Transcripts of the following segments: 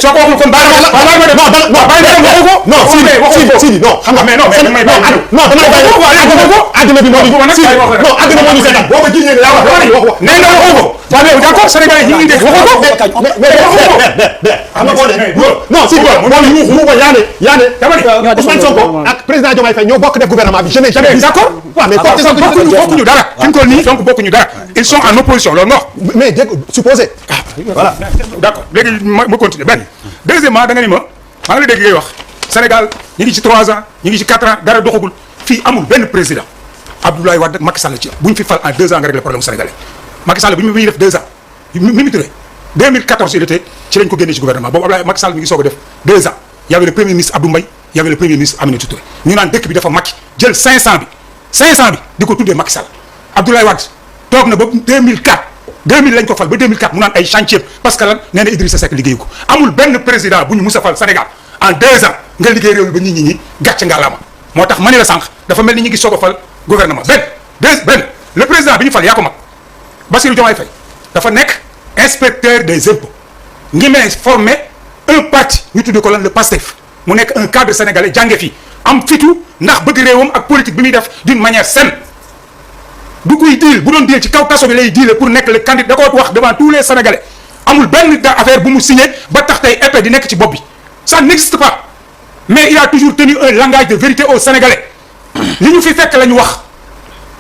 soo ko waxul kon bàyyi la non Sidi non xam nga mais non mais may bàyyi non adduna bi moo ñu non adduna moo ñu seetaan boo ko jiñee yaa wax nee nga waxoo ko waaw d'accord Sénégalais yi ngi dégg waxoo ko mais xam nga boo ne non Sidi mu ko yaa ne Ousmane Sonko ak président Diomaye Faye ñoo bokk def gouvernement bi je n'ai jamais d'accord waaw mais bokkuñu dara fi mu toll nii donc bokkuñu dara ils sont en opposition loolu nga wax mais dégg supposé voilà d'accord léegi ma continuer benn deuxièmement da nga ni ma maa ngi la dégg ngay wax Sénégal ñu ngi ci 3 ans ñu ngi ci 4 ans dara doxagul fii amul benn président Abdoulaye Wade Macky Sall ci bu ñu fi fal en 2 ans nga régler problème sénégalais Macky Sall bi ñu def 2 ans Mimi Touré 2014 il était ci lañ ko génnee ci gouvernement boobu Abdoulaye Macky Sall mi ngi soog a def 2 ans y avait le premier ministre Abdou Mbaye y avait le premier ministre Aminata Touré ñu naan dëkk bi dafa Macky jël 500 bi di ko tuddee Macky Sall Abdoulaye Wade toog na ba 2000 lañ ko fal ba 2004 mu naan ay chantier parce que lan nee na Idrissa Seck liggéeyu ko amul benn président bu ñu mus a fal Sénégal en 2 ans nga liggéey réew mi ba nit ñi gàcce ngalaama moo tax ma ne la sànq dafa mel ni ñu ngi soog a fal gouvernement benn le président bi ñu fal yaa ko mag Bassirou Diomaye Faye dafa nekk inspecteur des impôts ngi may formé un parti ñu tuddee ko lan le PASTEF mu nekk un cadre sénégalais jànge fii am fitu ndax bëgg réewam ak politique bi muy def d'une manière saine du kuy diil bu doon diil ci kaw kaso bi lay diile pour nekk le candidat da ko wax devant tous les sénégalais amul benn affaire bu mu signé ba tax tey épée di nekk ci bopp bi ça n'existe pas mais il a toujours tenu un langage de vérité aux sénégalais li ñu fi fekk la ñu wax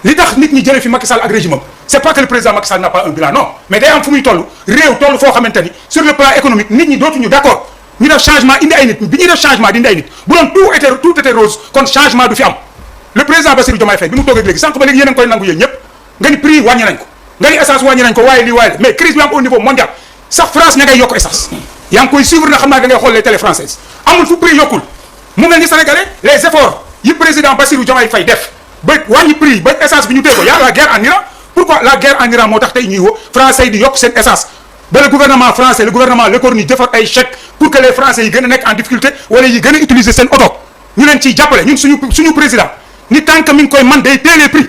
li tax nit ñi jëlee fi Macky Sall ak régime am c'est pas que le président Macky Sall n'a pas un bilan non mais day am fu muy toll réew toll foo xamante ni sur le plan économique nit ñi dootuñu d'accord ñu def changement indi ay nit bi ñuy def changement di indi ay nit bu doon tout était rose kon changement du fi am le président Bassirou Diomaye Faye bi mu toog ak léegi sànq ba léegi yéen a ngi koy nangu yéen ñëpp nga ni prix wàññi nañ ko nga ni essence wàññi nañ ko waaye lii waaye mais crise bi am au niveau mondial sax France ña ngay yokk essence yaa ngi koy suivre na xam naa da ngay xool les télé françaises amul fu prix yokkul mu mel ni sénégalais les efforts yi président Bassirou Diomaye Faye def ba wàññi prix ba essence bi ñu téye ko y a la guerre en Iran pourquoi la guerre en Iran moo tax tey ñuy woo français yi di yokk seen essence ba le gouvernement français le gouvernement Le Cornu defar ay chèques pour que les français yi gën a nekk en difficulté wala yi gën a utiliser seen oto ñu leen ciy jàppale ñun suñu président ni tant que mi ngi koy man day téye les prix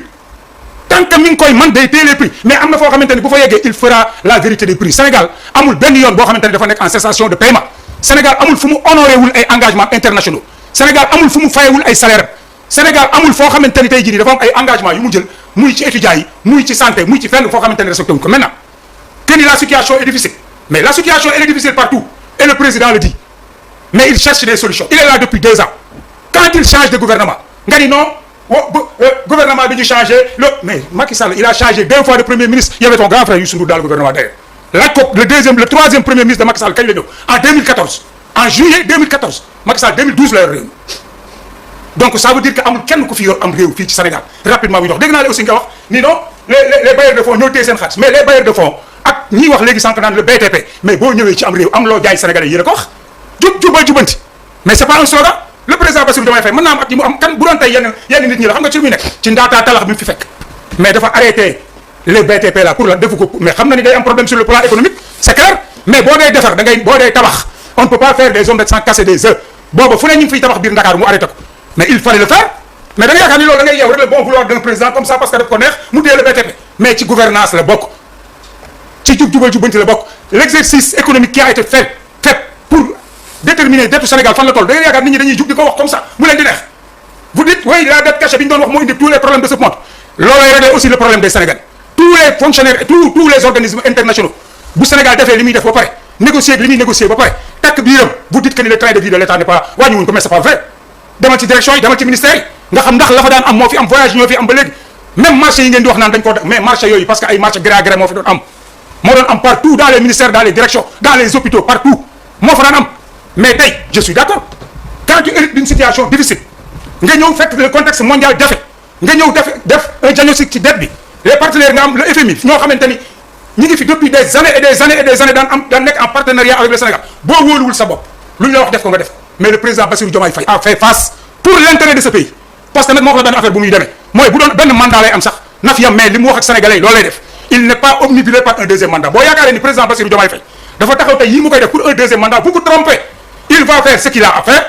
tant que mi ngi koy man day téye les prix mais am na foo xamante ni bu fa yeggee il fera la vérité des prix Sénégal amul benn yoon boo xamante ni dafa nekk en cessation de paiement Sénégal amul fu mu honoré wul ay engagements internationaux Sénégal amul fu mu fayewul ay salaires Sénégal amul foo xamante ni tey jii dafa am ay engagements yu mu jël muy ci étudiants yi muy ci santé muy ci fenn foo xamante ni respecté wuñ ko maintenant que ni la situation est difficile mais la situation elle est difficile partout et le président le dit mais il cherche des solutions il est là depuis 2 ans quand il change de gouvernement nga ni non gouvernement bi ñu changé mais Macky Sall il a changé 2 fois de premier ministre il y avait ton grand frère Youssou Ndour dans le gouvernement d'ailleurs laaj ko le troisième premier ministre de Macky Sall kañ la ñëw en 2014 en juillet 2014 Macky Sall 2012 la yor réew donc ça veut dire que amul kenn ku fi yor am réew fii ci Sénégal rapidement bu ñu wax dégg naa la aussi nga wax ni non les bailleurs de fonds ñoo téye seen xaalis mais les bailleurs de fonds ak ñiy wax léegi sànq naan le BTP mais boo ñëwee ci am réew am loo jaay Sénégalais yéen a ko wax jubal jubanti mais c'est pas un slogan le président Bassirou Diomaye Faye mën naa am at yi mu am kan bu doon tey yenn nit ñi la xam nga ci lu muy nekk ci ndaataa talax bi mu fi fekk mais dafa arrêté les BTP là pour la defu ko mais xam na ni day am problème sur le plan économique c'est clair mais boo dee defar da ngay boo dee tabax on ne peut pas faire des omelettes sans casser des œufs booba fu ne ñu ngi fiy tabax biir Dakar mu arrêté ko mais il fallait le faire mais da nga yaakaar ni loolu da ngay yeew rek le bon vouloir d'un président comme ça parce que daf ko neex mu téye le BTP mais ci gouvernance la bokk ci jubal jubanti la bokk l'exercice économique qui a été fait pour déterminer dettu Sénégal fan la toll da ngay yaakaar nit ñi dañuy jug di ko wax comme ça mu leen di neex vous dites oui la dette cachée bi ñu doon wax moo indi tous les problèmes de ce monde loolay régler aussi le problème des Sénégalais tous les fonctionnaires tous les organismes internationaux bu Sénégal defee li muy def ba pare négocier li muy négocier ba pare takk biiram vous dites que ni le train de vie de l'État n'est pas wàññiwuñ ko mais c'est pas vrai demal ci direction yi demal ci ministère yi nga xam ndax la fa daan am moo fi am voyage ñoo fi am ba léegi même marché yi ngeen di wax naan dañ ko mais marché yooyu parce que ay marché gré à gré moo fi doon am partout dans les ministères dans les directions dans les hôpitaux partout moo fa daan am mais tey je suis d'accord quand tu hérites d'une situation difficile nga ñëw fekk le contexte mondial jafe nga ñëw def un diagnostic ci dette bi les partenaires nga am le FMI ñoo xamante ni ñi ngi fi depuis des années et des années et des années daan nekk en partenariat avec le Sénégal boo wóoluwul sa bopp lu ñu la wax def ko nga def mais le président Bassirou Diomaye Faye a fait face pour l'intérêt de ce pays parce que nag moo ko la benn affaire bu muy demee mooy bu doon benn mandat lay am sax na fi am mais li mu wax ak sénégalais yi loolu lay def il n'est pas obnubilé par un deuxième mandat boo yaakaaree ni président Bassirou Diomaye Faye dafa taxaw tey yi mu koy def pour un deuxième mandat vous vous trompez il va faire ce qu'il a à faire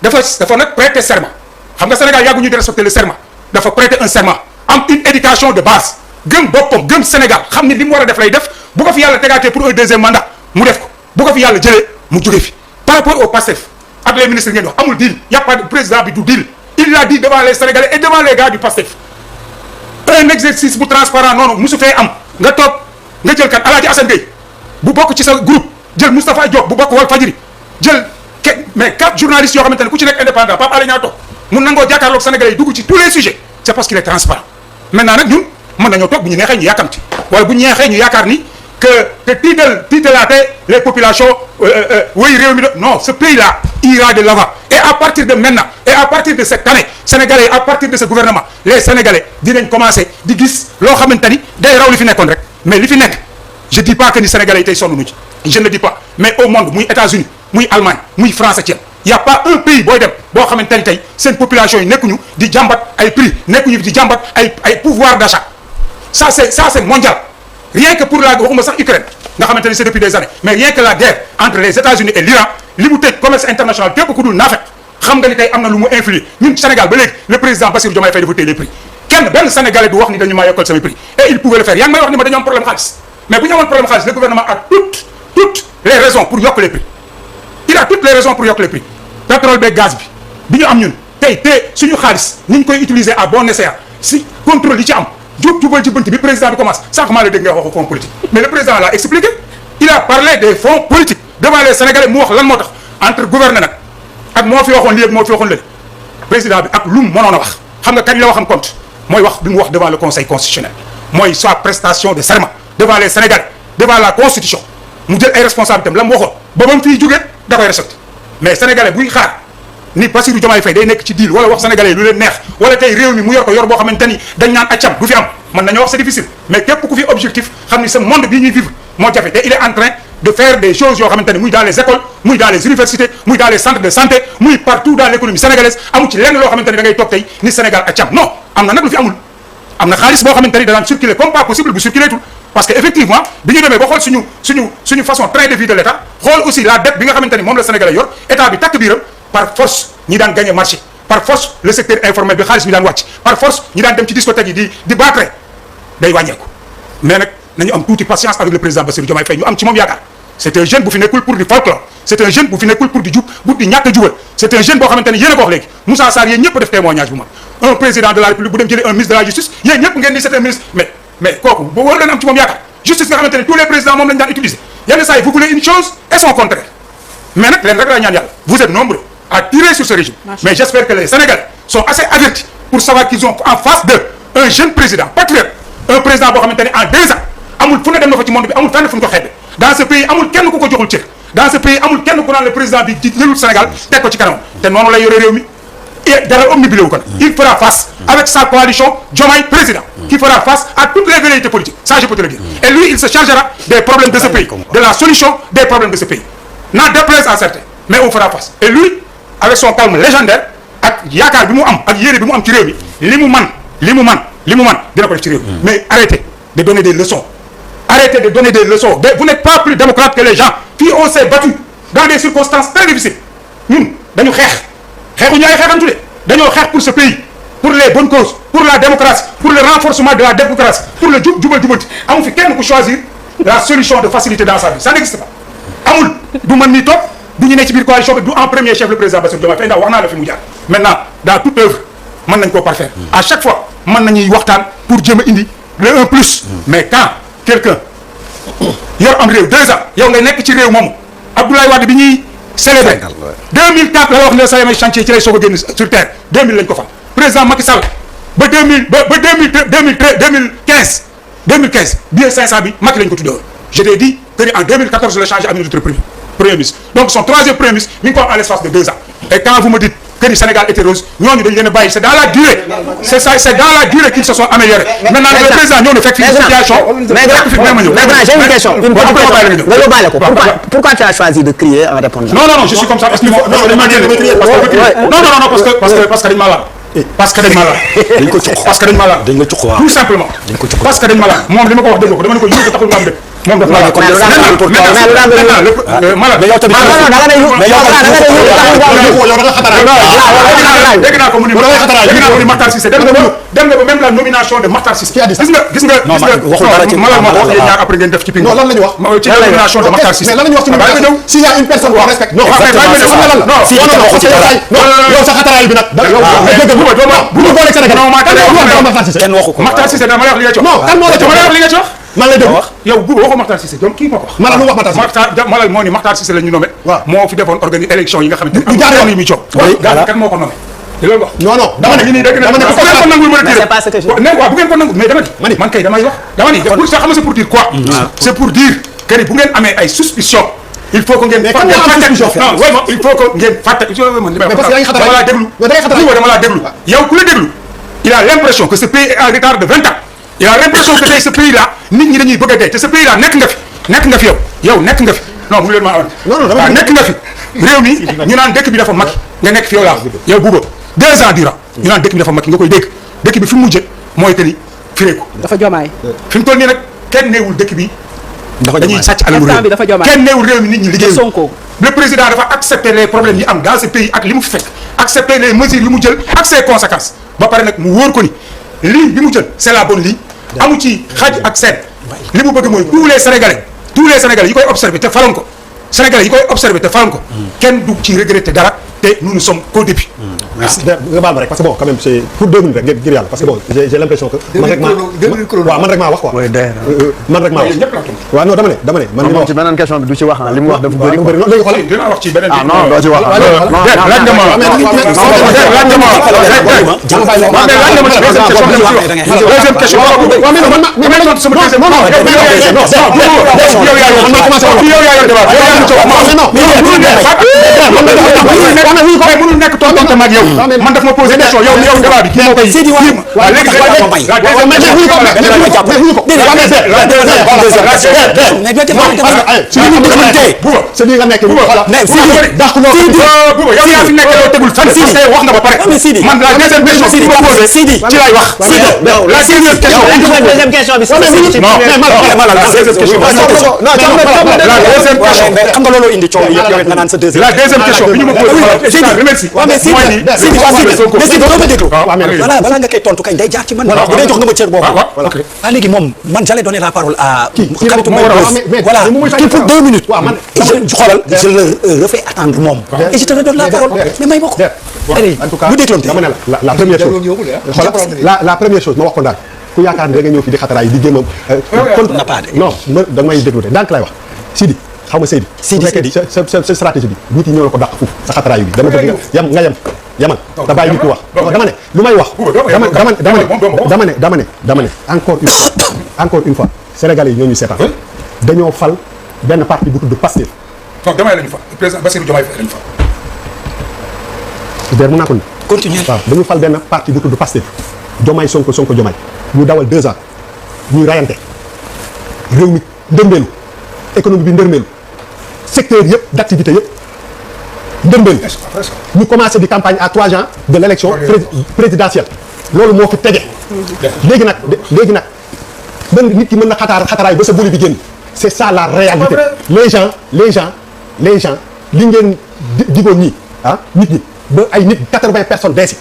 dafa nag prêter serment xam nga Sénégal yàggu ñu di respecter le serment dafa prêter un serment am une éducation de base gëm boppam gëm Sénégal xam ni li mu war a def lay def bu ko fi yàlla tegaatee pour un deuxième mandat mu def ko bu ko fi yàlla jëlee mu jóge fi par rapport au PASTEF ak les ministres ngeen wax amul deal y a pas de président bi du deal il l'a dit devant les Sénégalais et devant les gars du PASTEF un exercice bu transparent noonu musu fee am nga toog nga jël kat Alaaji Assane Gueye bu bokk ci sa groupe jël Moustapha Diop bu bokk Walfadjri jël mais 4 journalistes yoo xamante ne ku ci nekk indépendant Pape Alé Niang toog mun nangoo jàkkaarloog Sénégalais yi dugg ci tous les sujets c'est parce qu'il est transparent maintenant nag ñun mën nañoo toog bu ñu neexee ñu yàkkamti wala bu ñu neexee ñu yaakaar ni que tiitalaate les populations oui réew mi non ce pays-là ira de l'avant et à partir de maintenant et à partir de cette année Sénégalais à partir de ce gouvernement les Sénégalais dinañ commencer di gis loo xamante ni day raw li fi nekkoon rek mais li fi nekk je dis pas que ni Sénégalais yi tey sonn nu ci je ne le dis pas mais au monde muy États-Unis muy Allemagne muy France ak y a pas un pays booy dem boo xamante ni tey seen population yi nekkuñu di jàmbat ay prix nekkuñu di jàmbat ay pouvoir d'achat ça c'est mondial rien que pour la waxuma sax Ukraine nga xamante ni c'est depuis des années mais rien que la guerre entre les États-Unis et l'Iran li mu tëj commerce international képp ku dul naafeq xam nga ni tey am na lu mu influer ñun Sénégal ba léegi le président Bassirou Diomaye Faye dafa téye les prix benn Sénégalais du wax ni dañu maa yokkal samay prix et il pouvait le faire yaa ngi may wax ni ma dañoo am problème xaalis mais bu ñu amoon problème xaalis le gouvernement a toutes les raisons pour yokk les prix il a toutes les raisons pour yokk les prix pétrole beeg gaz bi ñu am ñun tey suñu xaalis ni ñu koy utiliser à bon escient si contrôle yi ci am jubal ci bënt bi président bi commence sànq maa la dégg nga waxu fonds politique mais le président l'a expliqué il a parlé des fonds politiques devant les Sénégalais mu wax lan moo tax entre gouverner nag ak moo fi waxoon lii ak moo fi waxoon lële président bi ak lu mu mënoon a wax xam nga kañ la waxam compte mooy wax bi mu wax devant le conseil constitutionnel mooy soit prestation de serment devant les Sénégalais devant la constitution mu jël ay responsabilités am la mu waxoon ba ba mu fiy jógee da koy respecté mais Sénégalais buy xaar ni Bassirou Diomaye Faye day nekk ci deal wala wax Sénégalais lu leen neex wala tey réew mi mu yor ko yor boo xamante ni dañ naan accam du fi am mën nañoo wax c'est difficile mais képp ku fi objectif xam ni ce monde bii ñuy vivre moo jafe te il est en train de faire des choses yoo xamante ni muy dans les écoles muy dans les universités muy dans les centres de santé muy partout dans l'économie sénégalaise amu ci lenn loo xamante ni da ngay toog tey ni Sénégal accam non am na nag lu fi amul am na xaalis boo xamante ni danaan circuler comme pas possible bu circuler tout parce que effectivement bi ñu demee ba xool suñu façon train de vie de l'État xool aussi la dette bi nga xamante ni moom la Sénégalais yor état bi takk biiram par force ñi daan gagner marché par force le secteur informel bi xaalis bi daan wàcc par force ñi daan dem ci discothèque yi di battre day wàññeeku mais nag nañu am tuuti patience avec le président Bassirou Diomaye Faye ñu am ci moom yaakaar c'est un jeune bu fi nekkul pour di folklore c'est un jeune bu fi nekkul pour di jub bu di ñàkk a jubal c'est un jeune boo xamante ni yéen a ko wax léegi Moussa Sarr yéen ñëpp def témoignage bu mag un président de la République bu dem jëlee un ministre de la justice yéen ñëpp ngeen ni c'est un ministre mais kooku boo war leen am ci moom yaakaar justice nga xamante ni tous les présidents moom lañu daan utiliser yenn saa yi vous voulez une chose et son contraire mais nag leen rek laa ñaan yàlla vous êtes nombreux à tirer sur ce régime mais j'espère que les Sénégalais sont assez avertis pour savoir qu'ils ont en face d'eux un jeune président patriote un président boo xamante ni en 2 ans amul fu ne dem na fa ci monde bi amul fenn fu ñu ko xeebe dans ce pays amul kenn ku ko joxul cër dans ce pays amul kenn ku naan le président bi ci jëlul Sénégal teg ko ci kanam te noonu lay yore réew mi et dara omnibulé wu ko nag il fera face avec sa coalition Diomaye président qui fera face à toutes les velléités politiques ça je peux te le dire et lui il se chargera des problèmes de ce pays de la solution des problèmes de ce pays n'en déplaise à certains mais on fera face et lui avec son calme légendaire ak yaakaar bi mu am ak yéene bi mu am ci réew mi li mu man dina ko def ci réew mi mais arrêtez de donner des leçons arrêtez de donner des leçons vous n'êtes pas plus démocrate que les gens fii on s'est battu dans des circonstances très difficiles ñun dañu xeexuñu ay xeexantu de dañoo xeex pour ce pays pour les bonnes causes pour la démocratie pour le renforcement de la démocratie pour le jubanti amu fi kenn ku choisir la solution de facilité dans sa vie ça n'existe pas amul du man nii toog du ñu ne ci biir coalition bi du en premier chef le président Bassirou Diomaye Faye ndax wax naa la fi mu jaar maintenant dans toute œuvre mën nañ koo parfaire à chaque fois mën nañuy waxtaan pour jéem a indi le 1 plus mais quand quelqu'un yor am réew 2 ans yow nga nekk ci réew moomu Abdoulaye Wade bi ñuy célébré 2004 la wax ne sa yemay chantier ci lay soog a génn sur terre 2000 lañ ko fal président Macky Sall ba 2015 billet 500 bi Macky lañ ko tuddee woon je t'ai dit que en 2014 la changé Aminata Touré premier ministre donc son 3e premier ministre mi ngi ko am en l'espace de 2 ans et quand vous me dites que ni Sénégal était rose ñooñu dañ leen a bàyyi c'est dans la durée c'est ça c'est dans la durée qu'ils se sont améliorés maintenant le président ñëw na fekk fi situation j'ai une question pourquoi tu as choisi de crier en répondant non je suis comme ça parce que non parce que dañ ma laal parce que dañ ma laal parce que dañ ma laal tout simplement parce que dañ ma laal moom li ma ko wax dëgg ko dama ne ko yóbbu taxul nga am dëgg moom dafa la ko dégg naa ko mu ni Makhtar Cissé dem nga ba même la nomination de Makhtar Cissé gis nga malal ma wax yéen ñaar après ngeen def ci ping. non lan la ñu wax ci nomination de Makhtar Cissé mais lan la ñu wax ci nomination s'il y a une personne qu'on respecte non yow sa xataraay bi nag bu ñu boole Sénégal kenn waxu ko Makhtar Cissé dama lay wax li nga ci wax non kan moo la ci wax li nga ci wax man lay déglu yow bu waxoo Makhtar Cissé donc kii moo ko wax Malal lu wax Makhtar Cissé Malal moo ni Makhtar Cissé la ñu nommé moo fi defoon organiser élection yi nga xamante ni yi muy coow kan moo ko nommé loolu wax non non dama ne dama ne bu ngeen ko nangul mën a c'est pas ce que je ne waaw bu ngeen ko nangul mais dama ni man kay damay wax dama ni pour ça xam nga c'est pour dire quoi c'est pour dire que ni bu ngeen amee ay suspicion il faut que ngeen fàtte non vraiment il faut que ngeen fàtte dama laa déglu dama laa déglu yow ku la déglu il a l'impression que ce pays est en retard de 20 ans il a l'impression que tey ce pays là nit ñi dañuy bëgg a dee te ce pays là nekk nga fi yow nekk nga fi non bu leen maa awante waaw nekk nga fi réew mi ñu naan dëkk bi dafa mag nga nekk fi yow laa yow Bouba 2 ans durant ñu naan dëkk bi dafa mag nga koy dégg dëkk bi fi mu mujjee mooy que ni fireeku dafa jomaay fi mu toll nii nag kenn neewul dëkk bi dañuy sàcc alalu instant bi dafa jomaay kenn neewul réew mi nit ñi liggéey Sonko le président dafa accepter les problèmes yi am dans ce pays ak li mu fi fekk accepter les mesures yi mu jël ak ses conséquences ba pare nag mu wóor ko ni ligne bi mu jël c'est la bonne ligne amu ci xaj ak seet li mu bëgg mooy tous les sénégalais yi koy observer te faloon ko sénégalais yi koy observer te faloon ko kenn du ci regretter dara te nous ne sommes qu'au début. merci nga baal ma rek parce que bon quand même c'est pour 2 minutes rek ngir yàlla parce que bon j'ai l'impression que man rek maa wax quoi man rek maa wax waaw non dama ne man li ma wax ci beneen question bi du ci wax li mu wax dafa bëri non léegi xoolal dinaa wax ci beneen ah non doo ci wax deuxième question mënul nekk tontonte mag yow man daf ma posé question yow débat bi kii moo koy Sidi waaw c'est li nga nekk yow yaa fi nekk yow tegul fan wax nga ba pare man la deuxième question bi ma posé ci lay wax la deuxième question bi xam nga loolu indi coow yëpp yow nga naan sa deuxième la deuxième question bi ñu ma posé remercie voilà balaa nga koy tontu kañ day jaar ci man bu dee jox nga ma cër boobu ah léegi moom man j'allais donner la parole à xaritu voilà kii pour 2 minutes xoolal je le refais attendre moom et je te redonne la parole mais may ma ko en tout cas ñu dégloonte dama ne la première chose xoolal la première chose ma wax ko daal ku yaakaar ne da nga ñëw fi di xataraay di jéem a non da nga may déglu de donc lay wax Sidi xaw ma Seydi sa stratégie bi nit yi ñoo la ko dàq foofu sa xataraayu bi dama bëgg nga yamal te bàyyi nit ku wax dama ne lu may wax dama ne encore une fois sénégalais yi ñoo ñu seetaan dañoo fal benn parti bu tudd Pastef donc Diomaye lañu fa président Bassirou Diomaye Faye lañu fa der mën naa ko ni continuer waaw dañu fal benn parti bu tudd Pastef Diomaye Sonko Diomaye ñu dawal 2 ans ñuy rayante réew mi ndërmeelu économie bi ndërmeelu secteur yëpp d'activité yëpp ndërmeelu ñu commencé di campagne à 3 ans de l'élection présidentielle loolu moo fi tege léegi nag benn nit ki mën na xataraay ba sa boli bi génn c'est ça la réalité les gens li ngeen digoon ñii nit ñi ba ay nit 80 personnes deesi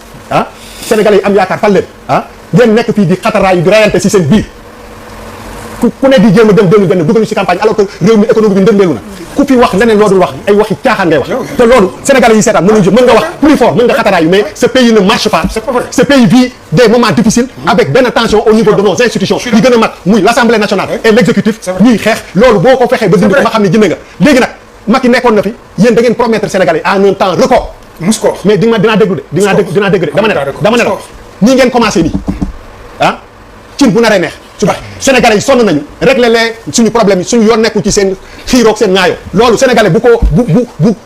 sénégalais yi am yaakaar fal leen ngeen nekk fii di xataraayu di rayante si seen biir ku ne di jéem a dem 2022 dugal ñu ci campagne alors que réew mi économie bi ndërmeelu na ku fi wax leneen loo dul wax ay waxi caaxaan ngay wax te loolu sénégalais yi seetaan mën nga wax plus fort mën nga xataraayu mais ce pays ne marche pas ce pays vit des moments difficiles avec benn tension au niveau de nos institutions yi gën a mag muy l'Assemblée nationale et l'exécutif ñuy xeex loolu boo ko fexee ba dindi ko ma xam ne jënd nga léegi nag Macky nekkoon na fi yéen da ngeen promettre sénégalais en un temps record mais dinaa déglu de dinaa déglu de dama ne la ñi ngeen commencé nii cin bu naree neex suba sénégalais yi sonn nañu régler leen suñu problème yi suñu yoon nekkul ci seen xiiroog seen ŋaayoo loolu sénégalais bu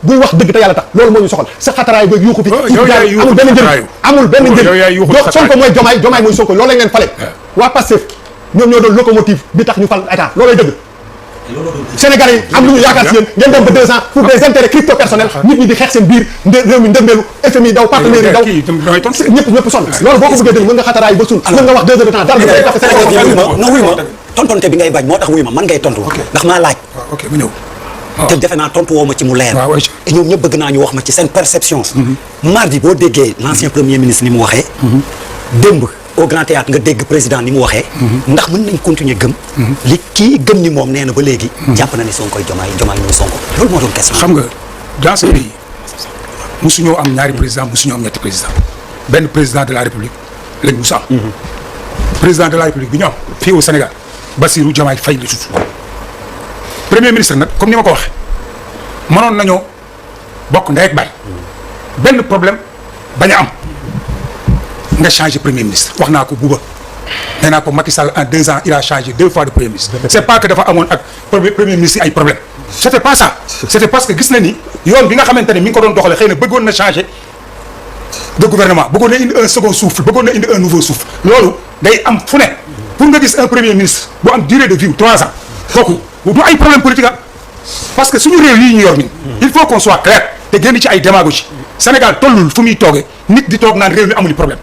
buy wax dëgg te yàlla tax loolu moo ñu soxal sa xataraay ba yuuxu fi amul benn njëriñ Sonko mooy Diomaye mooy Sonko loolu lañ leen fale waa Pastef ñoom ñoo doon locomotive bi tax ñu fal état loolay dëgg sénégalais yi am lu ñu yaakaar si yéen ngeen dem ba 2 ans pour des intérêts crypto personnels nit ñi di xeex seen biir réew mi ndërmeelu FMI daw partenaires yi daw ñëpp sonn loolu boo ko bëggee dégg mën nga xataraay ba suul mën nga wax 2 heures de temps dara non wuy ma tontonte bi ngay bañ moo tax wuyu ma man ngay tontu. ndax maa laaj. ok mu ñëw. te defe naa tontu woo ma ci mu leer. et ñoom ñëpp bëgg naa ñu wax ma ci seen perception. mardi boo déggee l'ancien premier ministre ni mu waxee. démb au Grand Théâtre nga dégg président ni mu waxee. ndax mën nañ continuer gëm. li kii gëm ni moom nee na ba léegi. jàpp na ne Sonko Diomaye mooy Sonko loolu moo doon question. xam nga dans ce pays mosuñoo am ñaari président mosuñoo am ñetti président benn président de la république lañ musu am. président de la république bi ñu am fii au Sénégal Bassirou Diomaye Faye la tudd. premier ministre nag comme ni ma ko waxee mënoon nañoo bokk ndey ak baay benn problème bañ a am nga changé premier ministre wax naa ko Bouba nee naa ko Macky Sall en 2 ans il a changé 2 fois de premier ministre. c'est pas que dafa amoon ak premier ministre ay problème c'était pas ça c'était parce que gis na ni yoon bi nga xamante ne mi ngi ko doon doxalee xëy na bëggoon na changer de gouvernement bëggoon na indi un second souffle bëggoon na indi un nouveau souffle loolu day am fu ne pour nga gis un premier ministre bu am durée de vie 3 ans kooku du ay problème politique parce que suñu réew yi ñu yor ñun il faut qu'on soit clair te génn ci ay démagogie Sénégal tollul fu muy toogee nit di toog naan réew mi amul problème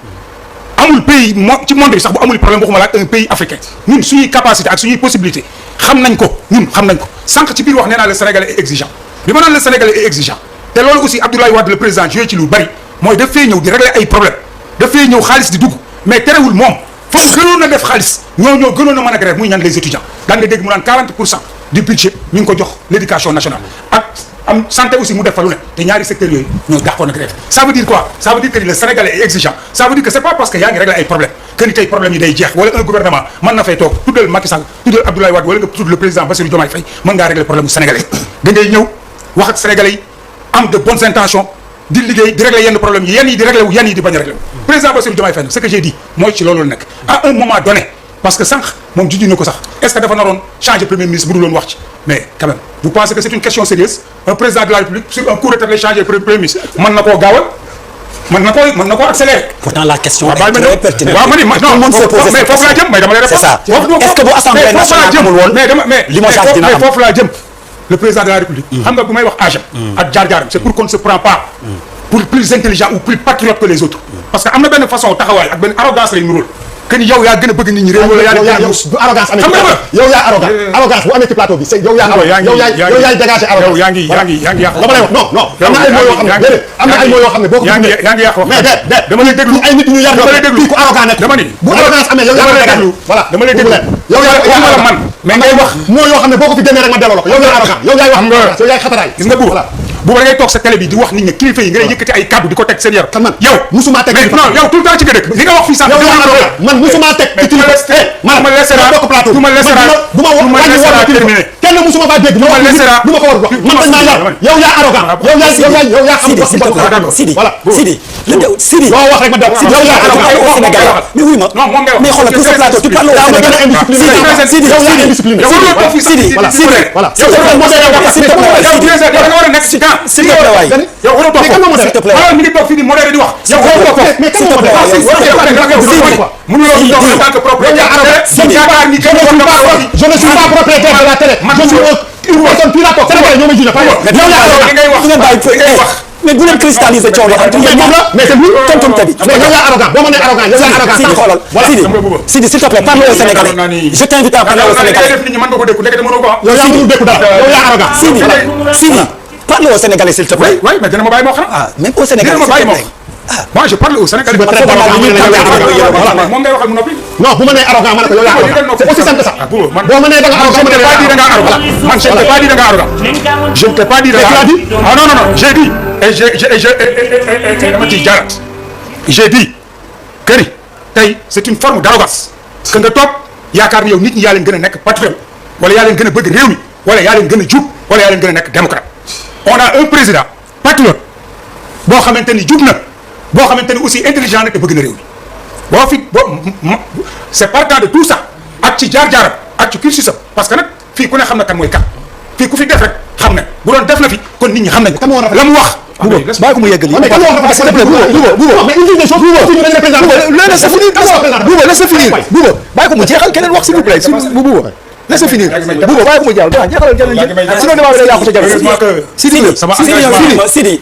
amul pays ci monde bi sax bu amul problème waxuma la ak un pays africain ñun suñuy capacité ak suñuy possibilité xam nañ ko ñun xam nañ ko sànq ci biir wax nee naa le Sénégalais est exigeant bi ma naan le Sénégalais est exigeant te loolu aussi Abdoulaye Wade le président joué ci lu bari mooy daf fee ñëw di régler ay problème daf fee ñëw xaalis di dugg mais terewul moom foofu gënoon na def xaalis ñoo gënoon a mën a grève muy ñan les étudiants daan nga dégg mu naan 40% du budget ñu ngi ko jox l'éducation nationale ak am santé aussi mu def fa lu ne te ñaari secteurs yooyu ñoo dàqoon a grève ça veut dire quoi ça veut dire que le Sénégalais est exigeant ça veut dire que c'est pas parce que yaa ngi régler ay problème que ni tey problème yi day jeex wala un gouvernement mën na fay toog tuddal Macky Sall tuddal Abdoulaye Wade wala nga tudd le président Bassirou Diomaye Faye mën ngaa régler problème mu Sénégalais da ngay ñëw wax ak Sénégalais yi am de bonnes intentions di liggéey di régler yenn problème yi yenn yi di régler wu yenn yi di bañ a régler wu président Bassirou Diomaye Faye ce que j'ai dit mooy ci loolu la nekk à un moment donné parce que sànq moom juju na ko sax est-ce que dafa naroon changer premier ministre bu dul woon wax ci mais quand même vous pensez que c'est une question sérieuse un président de la République sur un coup de tête lay changer premier ministre mën na koo gaawal mën na koo accélérer. pourtant la question est très pertinente. waaw ma ni tout le monde se pose mais foofu laa jëm mais dama lay répondre. c'est ça est-ce que bu assemblée nationale amul woon limogeage dina am mais foofu laa jëm le président de la République. xam nga bu may wax âge am ak jaar-jaaram c'est pour qu'on ne se prend pas pour plus intelligent ou plus patriote que les autres. parce que am na benn façon taxawaay ak benn arrogance lay nuróol que ni yow yaa gën a bëgg nit ñi réew wala yaa gën a du arrogance amee yow yaa arrogance bu amee ci plateau bi c'est yow yaay dégager arrogance yaa ngi yàq dama lay wax non am na ay mots yoo xam ne déedéet am na ay mots yoo xam ne boo ko yaa ngi yàq wax mais déet dama lay déglu ay nit ñu yar dama lay déglu kii ku arrogant nekk dama ni bu arrogance amee yow yaa ko dégager voilà dama lay déglu yow yaa man mais ngay wax mots yoo xam ne boo ko fi génnee rek ma delloo la ko yow yaa arrogant yow yaay wax yow yaay xataraay gis nga bu da ngay toog sa télé bi di wax nit ñi kilifa yi ngay yëkkati ay kaddu di ko teg seen yaram. man yow musuma teg non yow tout le temps ci nga dëkk li nga wax fii sax man musuma teg ci kilifa man bokk plateau bu ma kenn musuma ba dégg du ma ko war wax man dañ maa yar yow yaa arrogant yow yaa xam wax Sidi voilà Sidi loo wax rek ma def yow yaa arrogant mais oui ma mais xoolal tout ce plateau tu parles au Sénégal Sidi yow yaa indiscipliné da nga war a nekk ci camp. s'il te plaît waay yow waroo toog foofu s'il te plaît mi ngi toog fii di modéré di wax. yow waroo toog foofu mais s'il te plaît mënuloo en tant que propriétaire. je ne suis pas propriétaire de la télé. je suis une personne pure à toog Sénégalais ñoo ma jiite pas yow. mais bu leen cristalliser coow li entre yéen ñoom la mais c'est lui tontonte bi mais yow yaa arrogant boo ma nee arrogant yow yaa arrogant Sidi xoolal Sidi s'il te plaît parle au Sénégalais je t'invite à parler au Sénégalais yow yaa mënul dékku dara yow yaa arrogant Sidi parle au Sénégalais s'il te plaît. oui mais dina ma bàyyi moo xam. ah même au Sénégalais s'il te plaît. moi je parle au Sénégalais. moom ngay waxal mu noppi. non bu ma nee arrogant ma ne ko yow yaa arrogant c'est aussi simple ça. boo ma nee da nga arrogant je ne t'ai pas dit da nga arrogant man je ne t'ai pas dit da nga arrogant. je ne t'ai pas dit da nga arrogant. ah non non non j'ai dit et dama ciy jaarat j'ai dit que ni tey c'est une forme d'arrogance que nga toog yaakaar ni yow nit ñi yaa leen gën a nekk patriote wala yaa leen gën a bëgg réew mi wala yaa leen gën a jub wala yaa leen gën a nekk démocrate. on a un président patriote boo xamante ni jub na boo xamante ni aussi intelligent na te bëgg na réew mi boo fi c'est partant de tout ça ak ci jaar-jaaram ak ci cursusam parce que nag fii ku ne xam na kan mooy kan fii ku fi def rek xam na bu doon def na fi kon nit ñi xam nañu la mu wax. bàyyi ko mu yeggali. mais laisse finir Bouba bàyyi ko mu jeexal keneen wax s'il vous plaît Bouba laisse finir Bouba bàyyi ko mu jeexal jeexal sinon débat bi day yàqu sa jafe. Sidi Sidi